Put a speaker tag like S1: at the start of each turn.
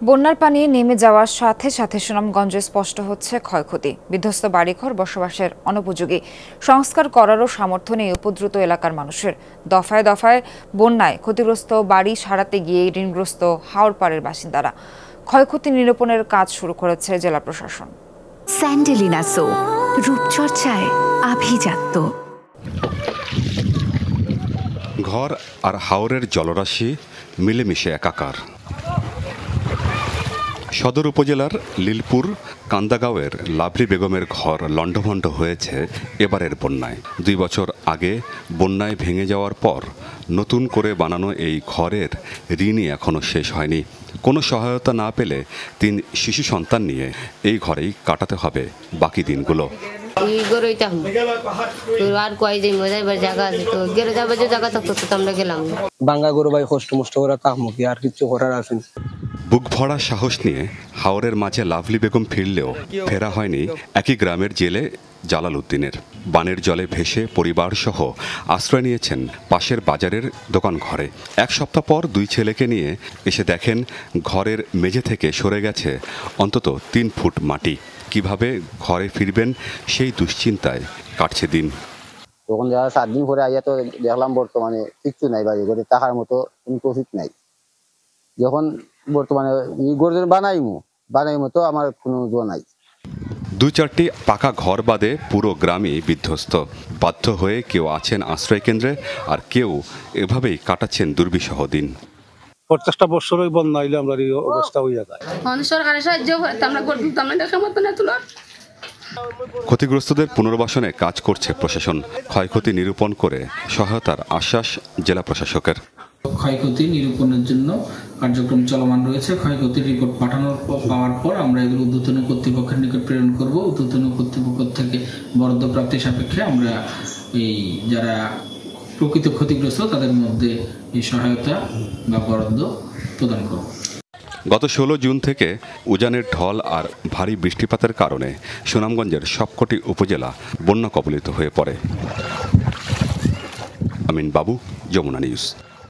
S1: বন্যার পানি নেমে যাওয়ার সাথে সাথে সুনামগঞ্জে স্পষ্ট হচ্ছে ক্ষয়ক্ষতি। বিধ্বস্ত বাড়িঘর বসবাসের অনুপযোগী, সংস্কার করারও সামর্থ্য নেই উপদ্রুত এলাকার মানুষের। দফায় দফায় বন্যায় ক্ষতিগ্রস্ত বাড়ি সারাতে গিয়ে ঋণগ্রস্ত হাওড়পাড়ের বাসিন্দারা। ক্ষয়ক্ষতি নিরূপণের কাজ শুরু করেছে জেলা প্রশাসন।
S2: স্যান্ডেলিনা সো, রূপচর্চায় আভিজাত্য।
S3: ঘর আর হাওরের জলরাশি মিলেমিশে একাকার। সদর উপজেলার লিলপুর কান্দাগাঁওয়ের লাভরি বেগমের ঘর লণ্ডভণ্ড হয়েছে এবারের বন্যায়। 2 বছর আগে বন্যায় ভেঙে যাওয়ার পর নতুন করে বানানো এই ঘরের ঋণই এখনও শেষ হয়নি। কোনো সহায়তা না পেলে 3 শিশু সন্তান নিয়ে এই ঘরেই কাটাতে হবে বাকি দিনগুলো। বুক ভরা সাহস নিয়ে হাওরের মাঝে লাভলি বেগম ফিরলেও ফেরা হয়নি একই গ্রামের জেলে জালাল উদ্দিনের। বানের জলে ভেসে পরিবার সহ আশ্রয় নিয়েছেন পাশের বাজারের দোকান ঘরে। 1 সপ্তাহ পর 2 ছেলেকে নিয়ে এসে দেখেন ঘরের মেঝে থেকে সরে গেছে অন্তত 3 ফুট মাটি। কিভাবে ঘরে ফিরবেন সেই দুশ্চিন্তায় কাটছে দিন।
S4: তখন যারা 7 দিন পরে আইয়া তো দেখলাম বর্তমানে কিচ্ছু নাই, বাড়ি ঘরে টাকার মতো কোনো প্রফিট নাই। যখন বর্তমানে বানাইমু তো আমার কোনো জোর নাই।
S3: 2-4টি পাকা ঘর বাদে পুরো গ্রামই বিধ্বস্ত। বাধ্য হয়ে কেউ আছেন আশ্রয় কেন্দ্রে, আর কেউ এভাবেই কাটাচ্ছেন দুর্বিষহ দিন।
S5: 50টা বছরই বন্যা হইলে আমরা এই অবস্থা হইয়া যায়।
S6: সরকারের সাহায্য আমরা করতাম, আমরা দেখার মতো না তুলো।
S3: ক্ষতিগ্রস্তদের পুনর্বাসনে কাজ করছে প্রশাসন। ক্ষয়ক্ষতি নিরূপণ করে সহায়তার আশ্বাস জেলা প্রশাসকের।
S7: ক্ষয়ক্ষতি নিরূপণের জন্য কার্যক্রম চলমান রয়েছে। ক্ষয়ক্ষতির রিপোর্ট পাওয়ার পর আমরা এগুলো ঊর্ধ্বতন কর্তৃপক্ষের নিকট প্রেরণ করব। ঊর্ধ্বতন কর্তৃপক্ষ থেকে বরাদ্দ প্রাপ্তি সাপেক্ষে আমরা এই যারা প্রকৃত ক্ষতিগ্রস্ত তাদের মধ্যে এই সহায়তা বা বরাদ্দ প্রদান করব।
S3: গত 16 জুন থেকে উজানের ঢল আর ভারী বৃষ্টিপাতের কারণে সুনামগঞ্জের সবকটি উপজেলা বন্যা কবলিত হয়ে পড়ে। আমিন বাবু, যমুনা নিউজ।